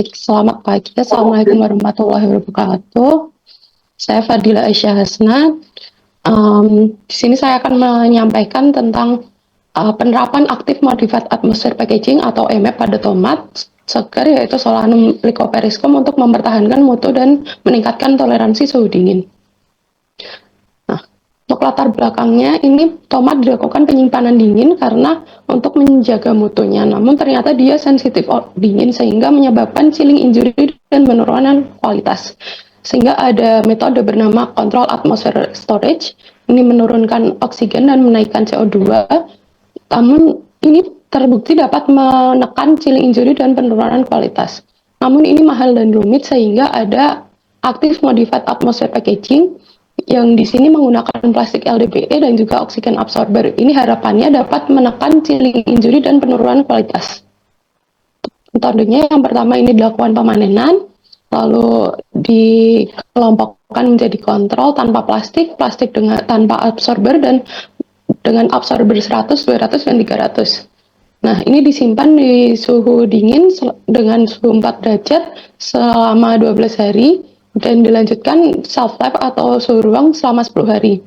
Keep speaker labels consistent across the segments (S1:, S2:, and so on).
S1: Selamat pagi, Assalamualaikum warahmatullahi wabarakatuh. Saya Fadila Aisyah Hasnat. Di sini saya akan menyampaikan tentang penerapan aktif modified atmosphere packaging atau EMAP pada tomat segar, yaitu Solanum lycoperiscum, untuk mempertahankan mutu dan meningkatkan toleransi suhu dingin. Nah, untuk latar belakangnya, ini tomat dilakukan penyimpanan dingin karena untuk menjaga mutunya, namun ternyata dia sensitif dingin sehingga menyebabkan chilling injury dan penurunan kualitas. Sehingga ada metode bernama control atmosphere storage, ini menurunkan oksigen dan menaikkan CO2, namun ini terbukti dapat menekan chilling injury dan penurunan kualitas. Namun ini mahal dan rumit sehingga ada active modified atmosphere packaging yang di sini menggunakan plastik LDPE dan juga oksigen absorber. Ini harapannya dapat menekan chilling injury dan penurunan kualitas. Metodenya yang pertama ini dilakukan pemanenan, lalu dikelompokkan menjadi kontrol tanpa plastik, plastik tanpa absorber, dan dengan absorber 100, 200, dan 300. Nah, ini disimpan di suhu dingin dengan suhu 4 derajat selama 12 hari dan dilanjutkan shelf life atau suhu ruang selama 10 hari.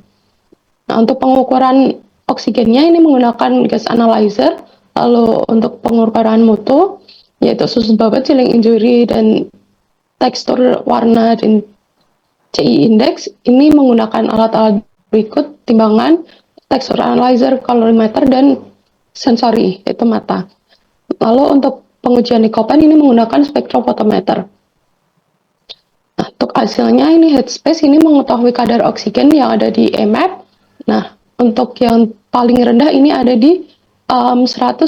S1: Nah, untuk pengukuran oksigennya ini menggunakan gas analyzer, lalu untuk pengukuran mutu yaitu susu bobot, chilling injury, dan tekstur warna dan CI index, ini menggunakan alat-alat berikut: timbangan, tekstur analyzer, colorimeter, dan sensori, yaitu mata. Lalu untuk pengujian lycopene ini menggunakan spektrofotometer. Nah, untuk hasilnya ini headspace ini mengetahui kadar oksigen yang ada di EMAP. Nah, untuk yang paling rendah ini ada di 100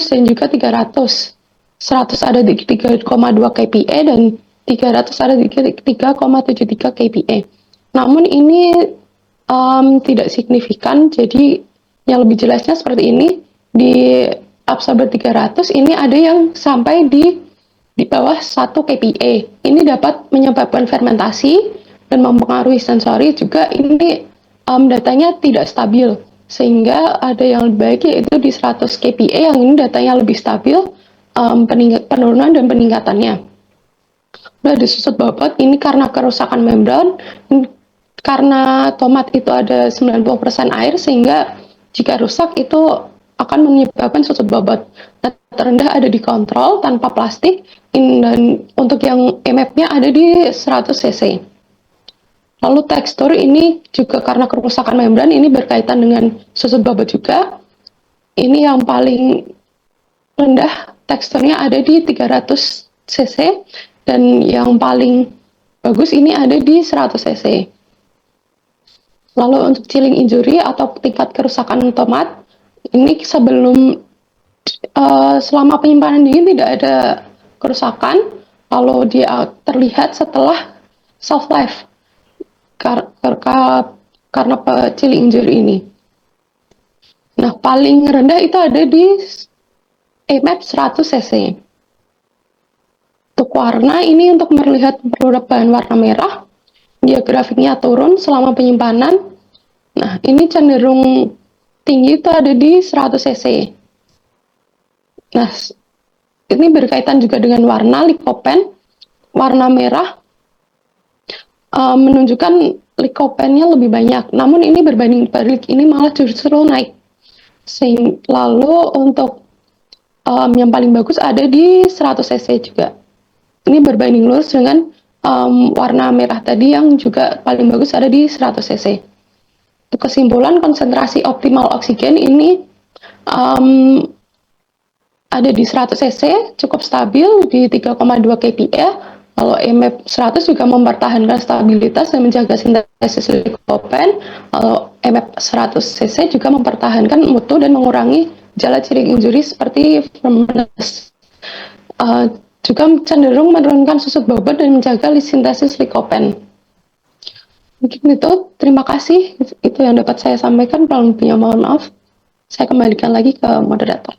S1: dan juga 300. 100 ada di 3,2 kPa dan 300 ada di 3,73 kPa. Namun ini tidak signifikan, jadi yang lebih jelasnya seperti ini. Di absorber 300 ini ada yang sampai di bawah 1 kPa. Ini dapat menyebabkan fermentasi dan mempengaruhi sensori juga. Ini datanya tidak stabil, sehingga ada yang lebih baik yaitu di 100 kPa yang ini datanya lebih stabil, penurunan dan peningkatannya. Udah di susut bobot ini karena kerusakan membran, karena tomat itu ada 90% air, sehingga jika rusak itu akan menyebabkan susut bobot. Nah, terendah ada di kontrol tanpa plastik, dan untuk yang EMAP-nya ada di 100 cc. Lalu tekstur ini juga karena kerusakan membran, ini berkaitan dengan susut bobot juga. Ini yang paling rendah teksturnya ada di 300 cc, dan yang paling bagus ini ada di 100 cc. Lalu untuk chilling injury atau tingkat kerusakan tomat, ini selama penyimpanan dingin tidak ada kerusakan, lalu dia terlihat setelah shelf life karena chilling injury ini. Nah, paling rendah itu ada di EMAP 100 cc. Untuk warna ini untuk melihat perubahan warna merah, dia grafiknya turun selama penyimpanan. Nah, ini cenderung tinggi itu ada di 100 cc. Nah, ini berkaitan juga dengan warna lycopene. Warna merah menunjukkan lycopene-nya lebih banyak, namun ini berbanding balik ini malah justru naik. Lalu untuk yang paling bagus ada di 100 cc juga. Ini berbanding lurus dengan warna merah tadi yang juga paling bagus ada di 100 cc. Untuk kesimpulan, konsentrasi optimal oksigen ini ada di 100 cc, cukup stabil di 3,2 kPa. Lalu EMAP 100 juga mempertahankan stabilitas dan menjaga sintesis lycopene. Lalu EMAP 100 cc juga mempertahankan mutu dan mengurangi gejala chilling injury seperti firmness. Juga cenderung menurunkan susut bobot dan menjaga sintesis lycopene. Mungkin itu, terima kasih. Itu yang dapat saya sampaikan. Kalau lebihnya mohon maaf. Saya kembalikan lagi ke moderator.